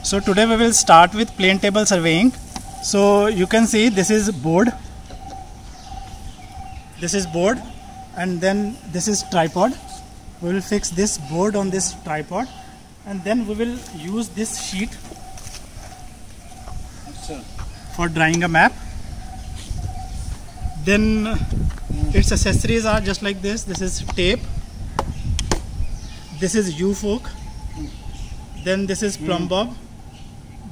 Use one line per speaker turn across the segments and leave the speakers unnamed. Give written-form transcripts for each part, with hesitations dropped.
So today we will start with plane table surveying. So you can see this is board. This is board, and then this is tripod. We will fix this board on this tripod, and then we will use this sheet for drawing a map. Then its accessories are just like this. This is tape. This is U-fork. Then this is plumb bob.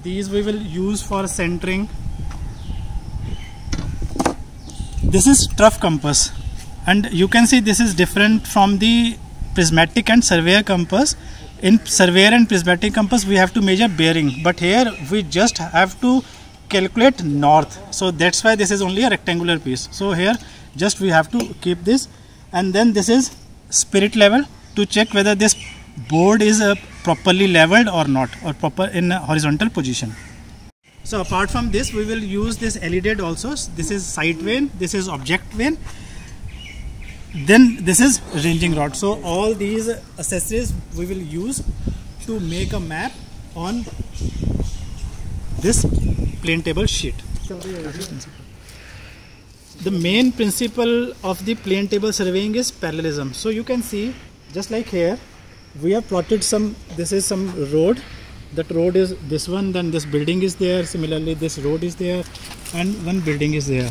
These we will use for centering. This is trough compass, and you can see this is different from the prismatic and surveyor compass. In surveyor and prismatic compass we have to measure bearing, but here we just have to calculate north. So that's why this is only a rectangular piece. So here just we have to keep this, and then this is spirit level to check whether this board is properly leveled or not, or proper in a horizontal position. So apart from this, we will use this LED also. This is sight vane, this is object vane, then this is ranging rod. So all these accessories we will use to make a map on this plane table sheet. The main principle of the plane table surveying is parallelism. So you can see, just like here, we have plotted some, this is some road. That road is this one, then this building is there, similarly this road is there, and one building is there.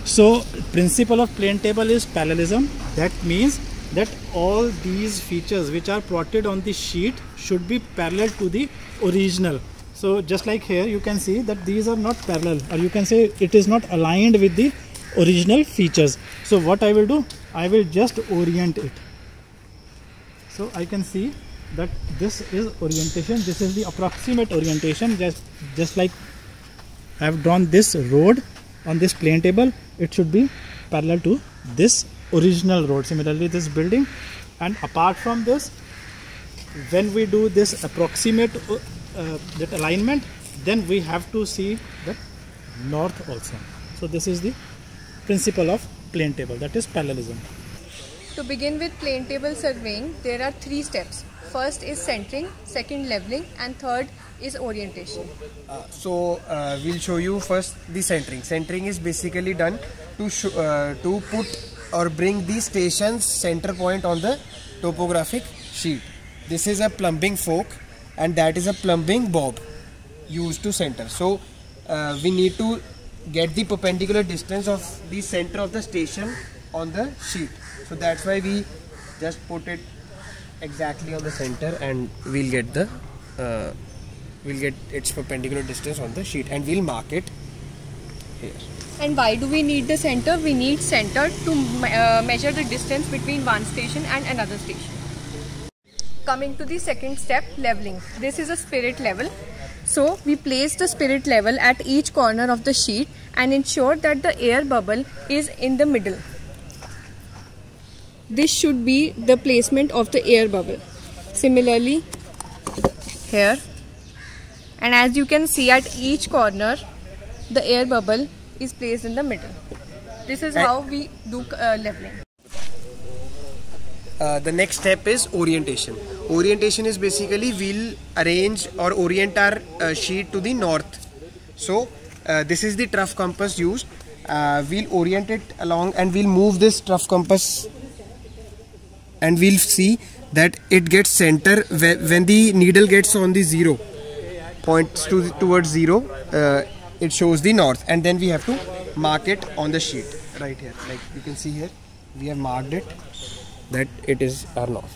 So principle of plane table is parallelism. That means that all these features which are plotted on the sheet should be parallel to the original. So just like here you can see that these are not parallel, or you can say it is not aligned with the original features. So what I will do, I will just orient it. So I can see that this is orientation, this is the approximate orientation. Just like I have drawn this road on this plane table, it should be parallel to this original road, similarly this building. And apart from this, when we do this approximate that alignment, then we have to see the north also. So this is the principle of plane table, that is parallelism.
To begin with plane table surveying, there are 3 steps. First is centering, second leveling, and third is orientation.
We'll show you first the centering. Centering is basically done to put or bring the station's center point on the topographic sheet. This is a plumbing fork, and that is a plumbing bob used to center. So we need to get the perpendicular distance of the center of the station on the sheet. So that's why we just put it exactly on the center, and we'll get its perpendicular distance on the sheet, and we'll mark it here.
And why do we need the center? We need center to measure the distance between one station and another station. Coming to the second step, leveling. This is a spirit level. So we place the spirit level at each corner of the sheet and ensure that the air bubble is in the middle. This should be the placement of the air bubble. Similarly here, and as you can see at each corner, the air bubble is placed in the middle. This is how we do leveling.
The next step is orientation. Orientation is basically we'll arrange or orient our sheet to the north. So this is the trough compass used. We'll orient it along, and we'll move this trough compass, and we'll see that it gets center when the needle gets on the 0, points towards 0, it shows the north, and then we have to mark it on the sheet right here. Like you can see here, we have marked it that it is our north.